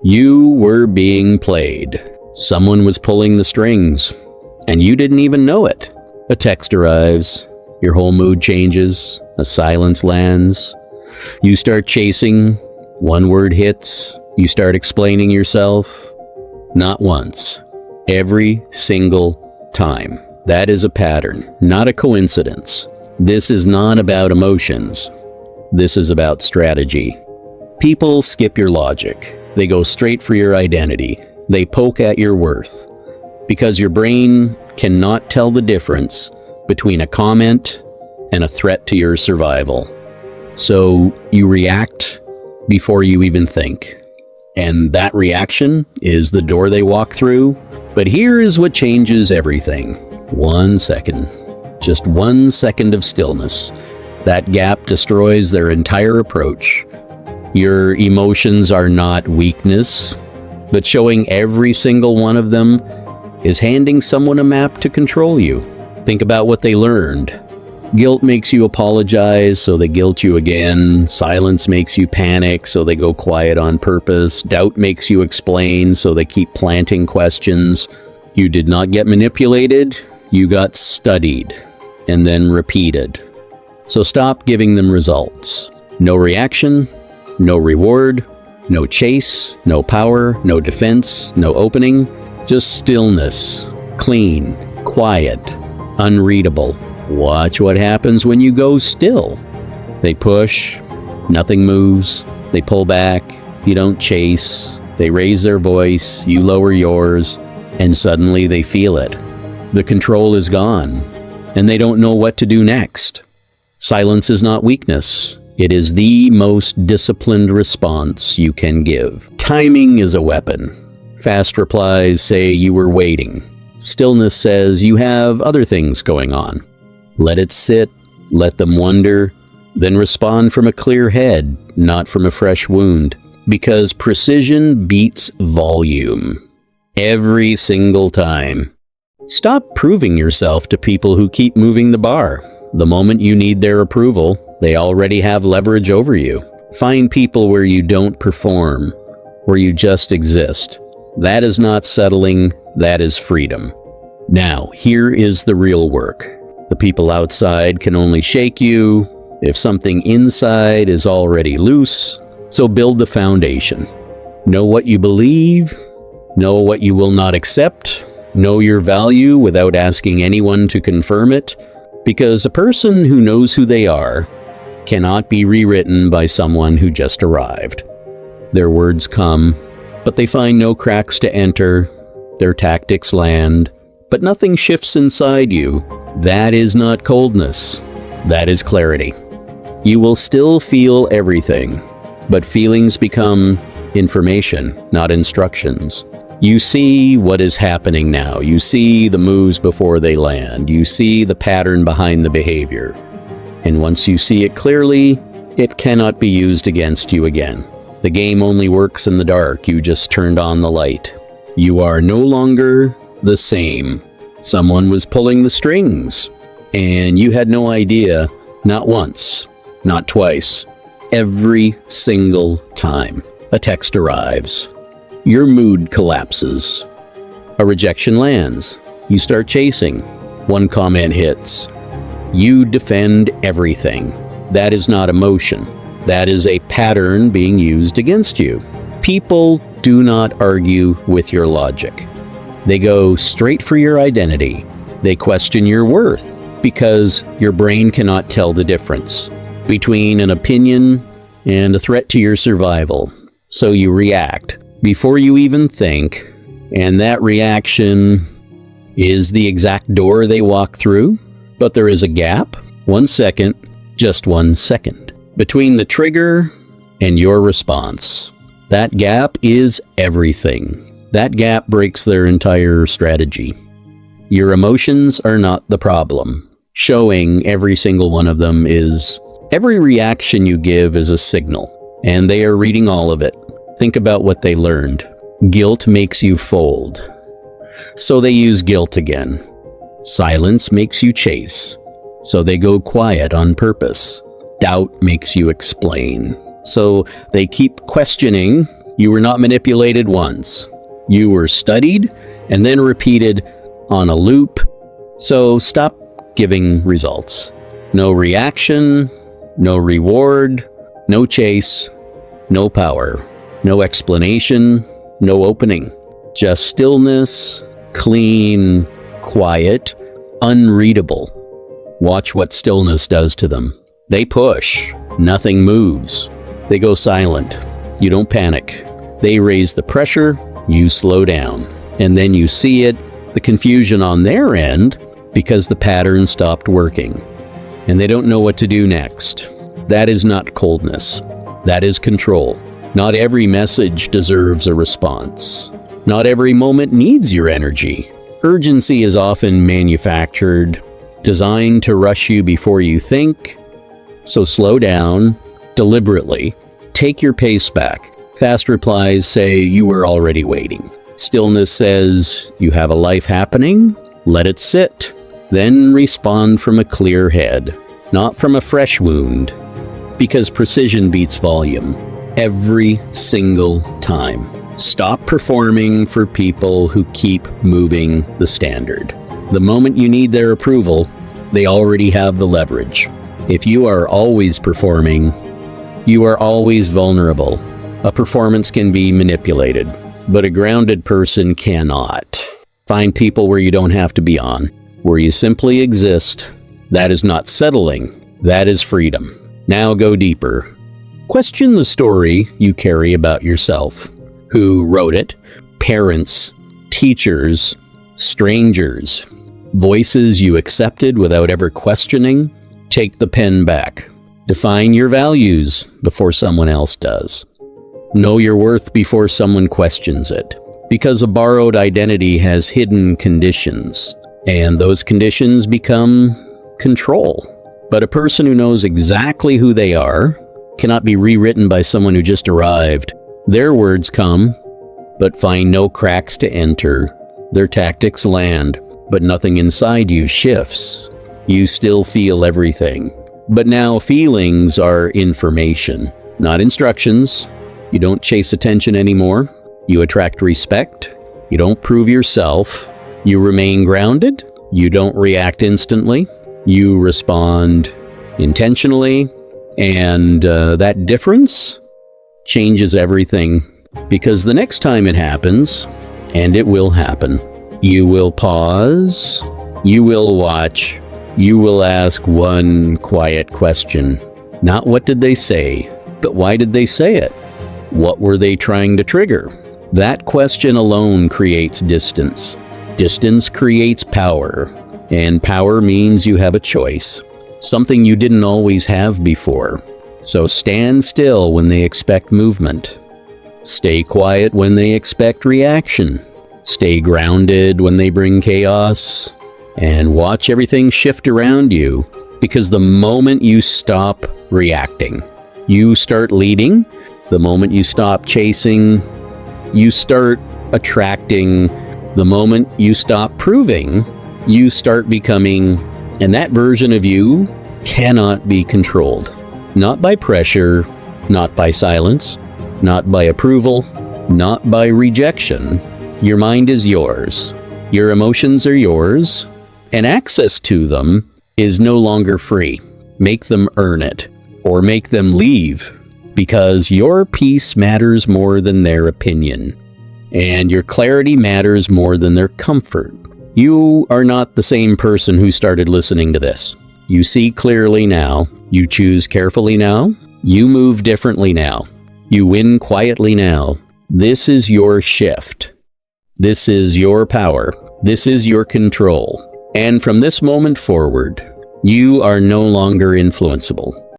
You were being played. Someone was pulling the strings, and you didn't even know it. A text arrives, your whole mood changes, a silence lands. You start chasing, one word hits, you start explaining yourself. Not once, every single time. That is a pattern, not a coincidence. This is not about emotions. This is about strategy. People skip your logic. They go straight for your identity. They poke at your worth. Because your brain cannot tell the difference between a comment and a threat to your survival. So you react before you even think. And that reaction is the door they walk through. But here is what changes everything. 1 second. Just 1 second of stillness. That gap destroys their entire approach. Your emotions are not weakness, but showing every single one of them is handing someone a map to control you. Think about what they learned. Guilt makes you apologize, so they guilt you again. Silence makes you panic, so they go quiet on purpose. Doubt makes you explain, so they keep planting questions. You did not get manipulated, you got studied, and then repeated. So stop giving them results. No reaction, no reward, no chase, no power, no defense, no opening, just stillness, clean, quiet, unreadable. Watch what happens when you go still. They push, nothing moves, they pull back, you don't chase, they raise their voice, you lower yours, and suddenly they feel it. The control is gone, and they don't know what to do next. Silence is not weakness. It is the most disciplined response you can give. Timing is a weapon. Fast replies say you were waiting. Stillness says you have other things going on. Let it sit, let them wonder, then respond from a clear head, not from a fresh wound. Because precision beats volume. Every single time. Stop proving yourself to people who keep moving the bar. The moment you need their approval, they already have leverage over you. Find people where you don't perform, where you just exist. That is not settling, that is freedom. Now, here is the real work. The people outside can only shake you if something inside is already loose, so build the foundation. Know what you believe, know what you will not accept, know your value without asking anyone to confirm it, because a person who knows who they are cannot be rewritten by someone who just arrived. Their words come, but they find no cracks to enter. Their tactics land, but nothing shifts inside you. That is not coldness. That is clarity. You will still feel everything, but feelings become information, not instructions. You see what is happening now. You see the moves before they land. You see the pattern behind the behavior. And once you see it clearly, it cannot be used against you again. The game only works in the dark. You just turned on the light. You are no longer the same. Someone was pulling the strings, and you had no idea, not once, not twice, every single time. A text arrives. Your mood collapses. A rejection lands. You start chasing. One comment hits. You defend everything. That is not emotion. That is a pattern being used against you. People do not argue with your logic. They go straight for your identity. They question your worth because your brain cannot tell the difference between an opinion and a threat to your survival. So you react before you even think, and that reaction is the exact door they walk through. But there is a gap, 1 second, just 1 second, between the trigger and your response. That gap is everything. That gap breaks their entire strategy. Your emotions are not the problem. Showing every single one of them is every reaction you give is a signal, and they are reading all of it. Think about what they learned. Guilt makes you fold. So they use guilt again. Silence makes you chase. So they go quiet on purpose. Doubt makes you explain. So they keep questioning You were not manipulated once. You were studied and then repeated on a loop. So stop giving results. No reaction, no reward, no chase, no power, no explanation, no opening. Just stillness, clean, quiet, unreadable. Watch what stillness does to them. They push. Nothing moves. They go silent. You don't panic. They raise the pressure. You slow down. And then you see it, the confusion on their end, because the pattern stopped working. And they don't know what to do next. That is not coldness. That is control. Not every message deserves a response. Not every moment needs your energy. Urgency is often manufactured, designed to rush you before you think. So slow down, deliberately. Take your pace back. Fast replies say you were already waiting. Stillness says you have a life happening. Let it sit. Then respond from a clear head, not from a fresh wound. Because precision beats volume. Every single time. Stop performing for people who keep moving the standard. The moment you need their approval, they already have the leverage. If you are always performing, you are always vulnerable. A performance can be manipulated, but a grounded person cannot. Find people where you don't have to be on, where you simply exist. That is not settling. That is freedom. Now go deeper. Question the story you carry about yourself. Who wrote it? Parents, teachers, strangers, voices you accepted without ever questioning. Take the pen back. Define your values before someone else does. Know your worth before someone questions it. Because a borrowed identity has hidden conditions, and those conditions become control. But a person who knows exactly who they are cannot be rewritten by someone who just arrived. Their words come, but find no cracks to enter. Their tactics land, but nothing inside you shifts. You still feel everything. But now feelings are information, not instructions. You don't chase attention anymore. You attract respect. You don't prove yourself. You remain grounded. You don't react instantly. You respond intentionally. And that difference changes everything, because the next time it happens, and it will happen, you will pause, you will watch, you will ask one quiet question. Not what did they say, but why did they say it? What were they trying to trigger? That question alone creates distance. Distance creates power, and power means you have a choice, something you didn't always have before. So stand still when they expect movement. Stay quiet when they expect reaction. Stay grounded when they bring chaos. And watch everything shift around you, because the moment you stop reacting, you start leading. The moment you stop chasing, you start attracting. The moment you stop proving, you start becoming. And that version of you cannot be controlled. Not by pressure, not by silence, not by approval, not by rejection. Your mind is yours. Your emotions are yours. And access to them is no longer free. Make them earn it, or make them leave, because your peace matters more than their opinion, and your clarity matters more than their comfort. You are not the same person who started listening to this. You see clearly now. You choose carefully now. You move differently now. You win quietly now. This is your shift. This is your power. This is your control. And from this moment forward, you are no longer influenceable.